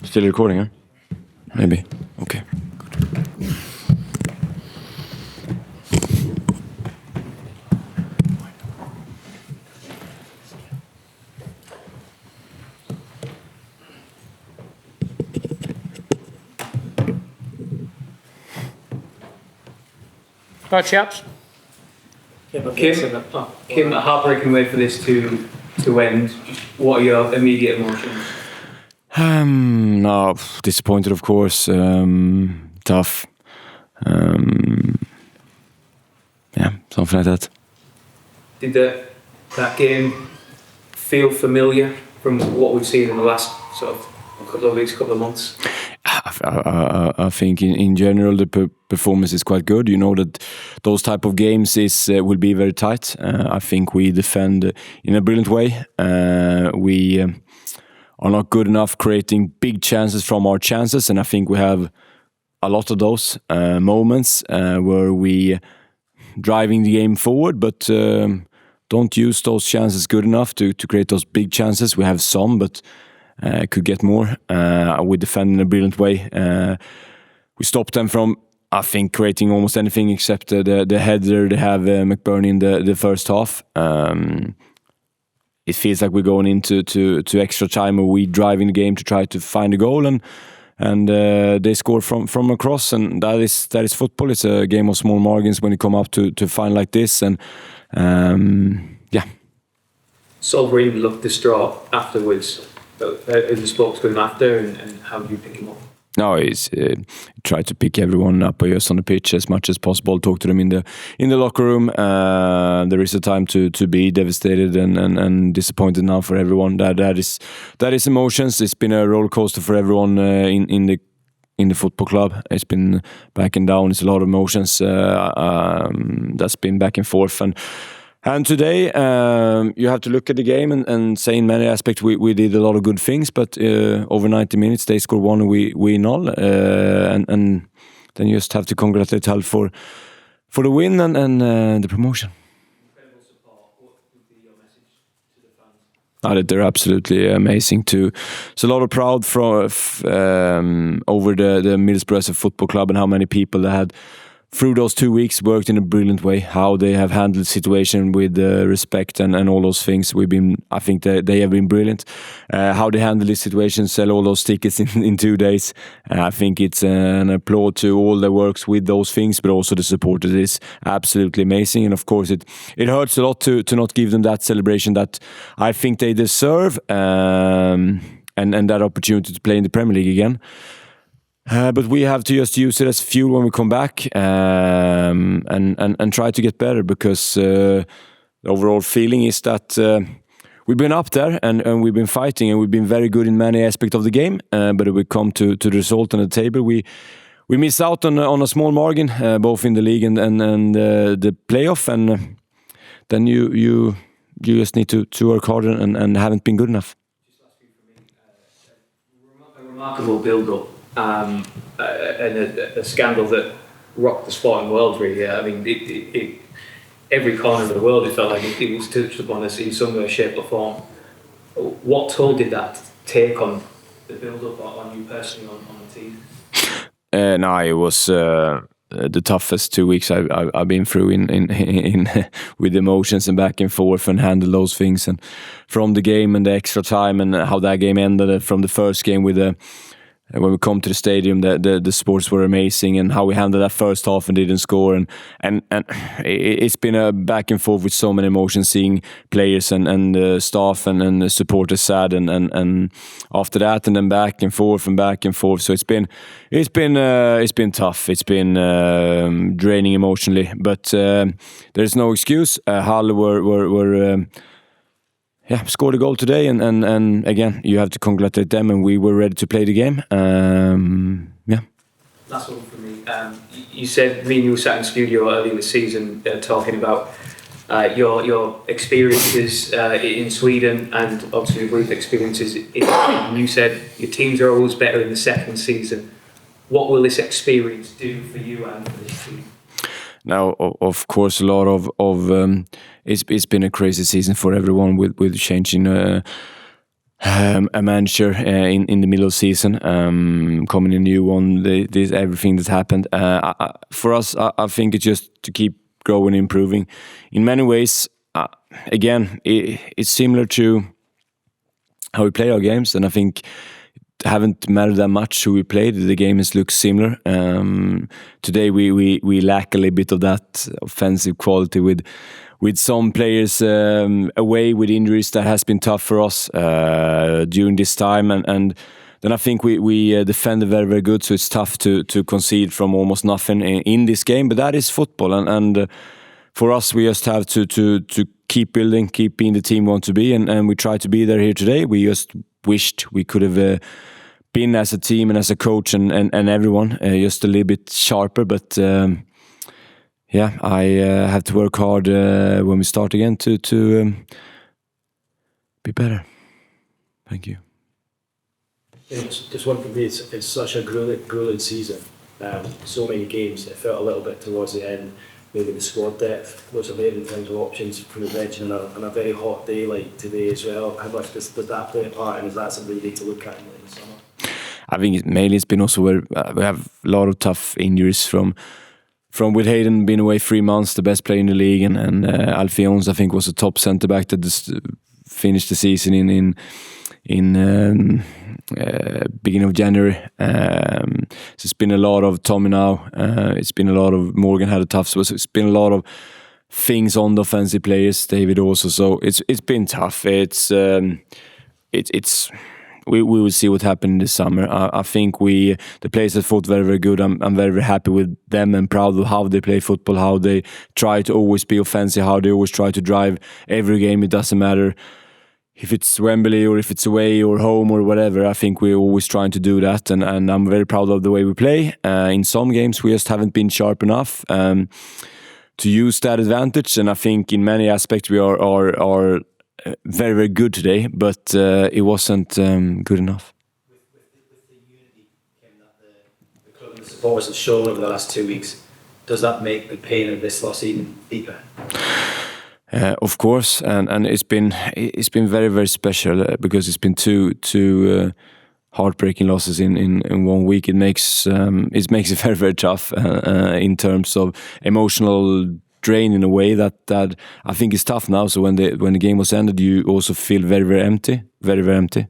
Still recording, huh? Maybe. Okay. Right, chaps. Kim, a heartbreaking way for this to end. What are your immediate emotions? No, disappointed, of course. Tough. Yeah, something like that. Did that game feel familiar from what we've seen in the last sort of couple of weeks, couple of months? I think in general the performance is quite good. You know that those type of games will be very tight. I think we defend in a brilliant way. We are not good enough creating big chances from our chances, and I think we have a lot of those moments where we driving the game forward, but don't use those chances good enough to create those big chances. We have some, but could get more. We defend in a brilliant way. We stopped them from, I think, creating almost anything except the header they have McBurnie in the first half. It feels like we're going into to extra time where we driving the game to try to find a goal, and they score from across, and that is football. It's a game of small margins when you come up to find like this, and yeah. Brynn looked distraught afterwards. Who spoke to him after, and how do you pick him up? No, he's tried to pick everyone up just on the pitch as much as possible. Talk to them in the locker room. There is a time to be devastated and disappointed now for everyone. That is emotions. It's been a roller coaster for everyone in the football club. It's been back and down. It's a lot of emotions. That's been back and forth and today, you have to look at the game and say in many aspects we did a lot of good things, but over 90 minutes they score one and we null, and then you just have to congratulate Hull for the win and the promotion. Incredible support. What would be your message to the fans? They're absolutely amazing too. It's a lot of proud over the Middlesbrough as a football club and how many people they had through those 2 weeks worked in a brilliant way. How they have handled the situation with respect and all those things. I think they have been brilliant. How they handle this situation, sell all those tickets in 2 days. I think it's an applaud to all the works with those things, but also the supporters is absolutely amazing. And of course, it hurts a lot to not give them that celebration that I think they deserve, and that opportunity to play in the Premier League again. But we have to just use it as fuel when we come back, and try to get better, because the overall feeling is that we've been up there and we've been fighting and we've been very good in many aspects of the game. But if we come to the result on the table, we miss out on a small margin, both in the league and the playoff, and then you just need to work harder and haven't been good enough. Just last few for me. A remarkable build-up. And a scandal that rocked the sporting world, really. I mean, every corner of the world, it felt like it was touched upon in some way, shape or form. What toll did that take on the build-up, on you personally, on the team? No, it was the toughest 2 weeks I've been through in with emotions and back and forth, and handle those things, and from the game and the extra time and how that game ended from the first game with when we come to the stadium, the sports were amazing, and how we handled that first half and didn't score, and it's been a back and forth with so many emotions, seeing players and staff and the supporters sad, and after that, and then back and forth. So it's been tough. It's been draining emotionally, but there's no excuse. Hull were scored a goal today, and again, you have to congratulate them, and we were ready to play the game. Last one for me. You said me and you were sat in studio early in the season talking about your experiences in Sweden, and obviously brief experiences in Sweden. You said your teams are always better in the second season. What will this experience do for you and for this team? Now, of course, a lot of it's been a crazy season for everyone with changing a manager in the middle of the season, coming a new one, this everything that happened. For us, I think it's just to keep growing, improving. In many ways, again, it's similar to how we play our games, and I think it haven't mattered that much who we played. The game has looked similar. Today we lack a little bit of that offensive quality with some players away with injuries. That has been tough for us during this time, and then I think we defended very, very good, so it's tough to concede from almost nothing in this game, but that is football, and for us we just have to keep building, keep being the team we want to be, and we try to be there here today. We just wished we could have been as a team and as a coach and everyone just a little bit sharper, but yeah, I have to work hard when we start again to be better. Thank you. Just one for me, it's such a grueling season. So many games, it felt a little bit towards the end, maybe the squad depth was available in terms of options from the bench, and on a very hot day like today as well. How much does that play a part, and is that something you need to look at in the summer? I think mainly it's been also where we have a lot of tough injuries from with Hayden being away 3 months, the best player in the league, and Alfons, I think, was a top centre-back that just finished the season in beginning of January. So it's been a lot of Tommy now. It's been a lot of Morgan had a tough, so it's been a lot of things on the offensive players. David also. So it's been tough. We will see what happened this summer. I think the players have fought very, very good. I'm very, very happy with them and proud of how they play football, how they try to always be offensive, how they always try to drive every game. It doesn't matter if it's Wembley or if it's away or home or whatever. I think we're always trying to do that, and I'm very proud of the way we play. In some games we just haven't been sharp enough to use that advantage, and I think in many aspects we are very, very good today, but it wasn't good enough. With the unity, Kim, that the club and the supporters have shown over the last 2 weeks, does that make the pain of this loss even deeper? Of course, and it's been very, very special because it's been two heartbreaking losses in 1 week. It makes it very, very tough in terms of emotional drain in a way that I think is tough now. So when the game was ended, you also feel very, very empty, very, very empty,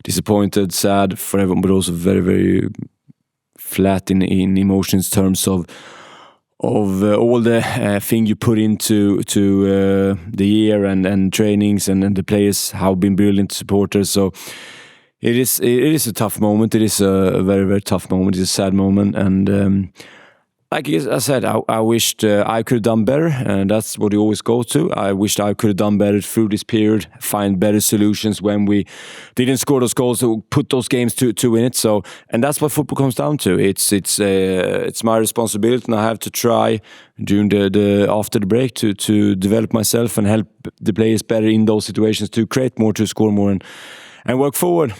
disappointed, sad for everyone, but also very, very flat in emotions terms of all the thing you put into the year and trainings and the players, how been brilliant supporters. So it is a tough moment. It is a very, very tough moment. It's a sad moment, and like I said, I wished I could have done better, and that's what you always go to. I wished I could have done better through this period, find better solutions when we didn't score those goals, to put those games to win it. So, and that's what football comes down to. It's my responsibility, and I have to try during the after the break to develop myself and help the players better in those situations, to create more, to score more, and work forward.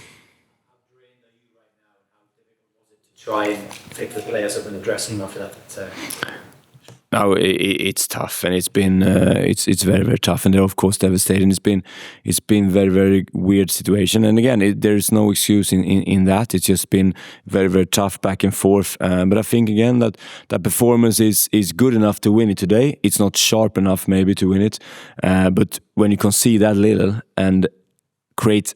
Try and pick the players up in the dressing room after that. No, it's tough, and it's been it's very, very tough, and they're of course devastating. It's been very, very weird situation, and again, there is no excuse in that. It's just been very, very tough back and forth. But I think again that performance is good enough to win it today. It's not sharp enough maybe to win it, but when you concede that little and create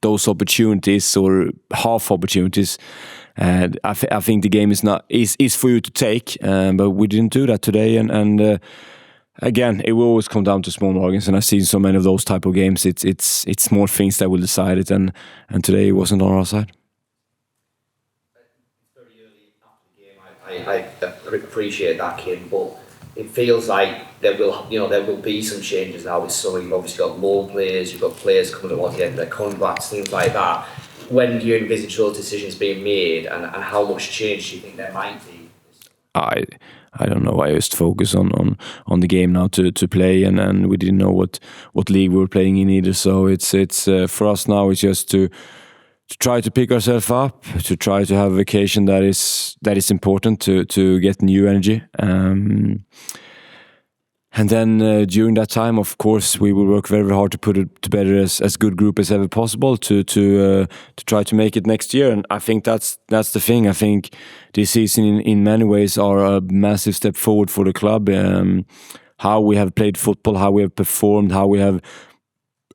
those opportunities or half opportunities. I think the game is for you to take, but we didn't do that today. And again, it will always come down to small margins, and I've seen so many of those type of games. It's more things that will decide it, and today it wasn't on our side. It's very early after the game. I appreciate that, Kim, but it feels like there will be some changes now. With summer, you've obviously got loan players, you've got players coming towards the end of their contracts, things like that. When do you envisage those decisions being made, and how much change do you think there might be? I don't know. I just focus on the game now to play, and we didn't know what league we were playing in either. So it's for us now. It's just to try to pick ourselves up, to try to have a vacation that is important to get new energy. And then during that time, of course, we will work very, very hard to put it together as good group as ever possible to try to make it next year. And I think that's the thing. I think this season, in many ways, are a massive step forward for the club. How we have played football, how we have performed, how we have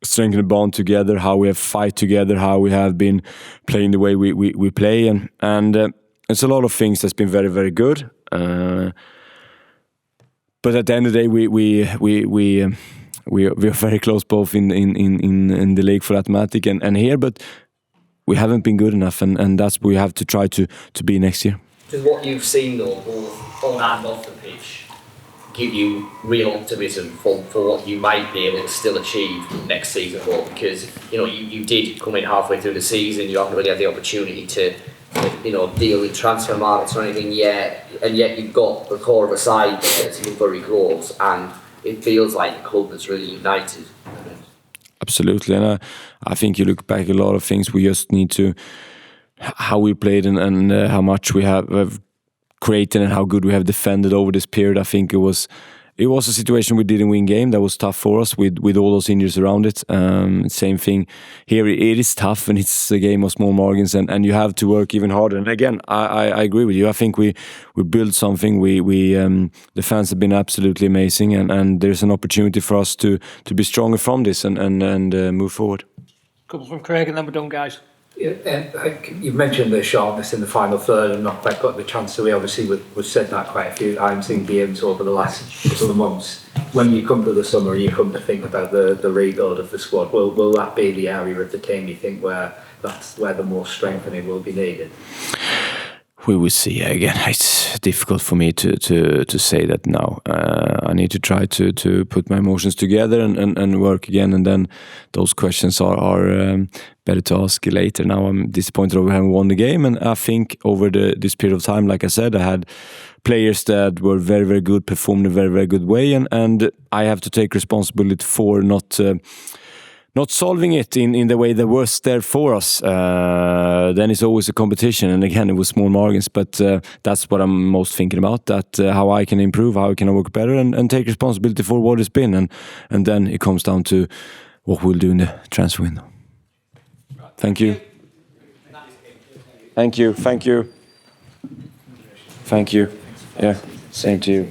strengthened the bond together, how we have fight together, how we have been playing the way we play, and it's a lot of things that's been very, very good. But at the end of the day, we are very close, both in the league for Automatic and here. But we haven't been good enough, and that's what we have to try to be next year. Does what you've seen though, both on and off the pitch, give you real optimism for what you might be able to still achieve next season? Though, because you did come in halfway through the season, you haven't really had the opportunity to deal with transfer markets or anything yet, and yet you've got the core of a side that's very close, and it feels like the club is really united. Absolutely, and I think you look back at a lot of things. We just need to how we played and how much we have created and how good we have defended over this period. I think it was a situation we didn't win game that was tough for us with all those injuries around it. Same thing here. It is tough, and it's a game of small margins, and you have to work even harder. And again, I agree with you. I think we built something. The fans have been absolutely amazing, and there's an opportunity for us to be stronger from this and move forward. Couple from Craig, and then we're done, guys. You've mentioned the sharpness in the final third and not quite got the chance away. Obviously, we've said that quite a few times in games over the last couple of months. When you come to the summer, you come to think about the rebuild of the squad. Will that be the area of the team you think where the most strengthening will be needed? We will see. Again, it's difficult for me to say that now. I need to try to put my emotions together and work again, and then those questions are better to ask later. Now I'm disappointed over having won the game, and I think over this period of time, like I said, I had players that were very, very good, performed in a very, very good way, and I have to take responsibility for not solving it in the way that was there for us. Then it's always a competition, and again it was small margins, but that's what I'm most thinking about, that how I can improve, how I can work better and take responsibility for what it's been, and then it comes down to what we'll do in the transfer window. Thank you. Thank you. Yeah, same to you.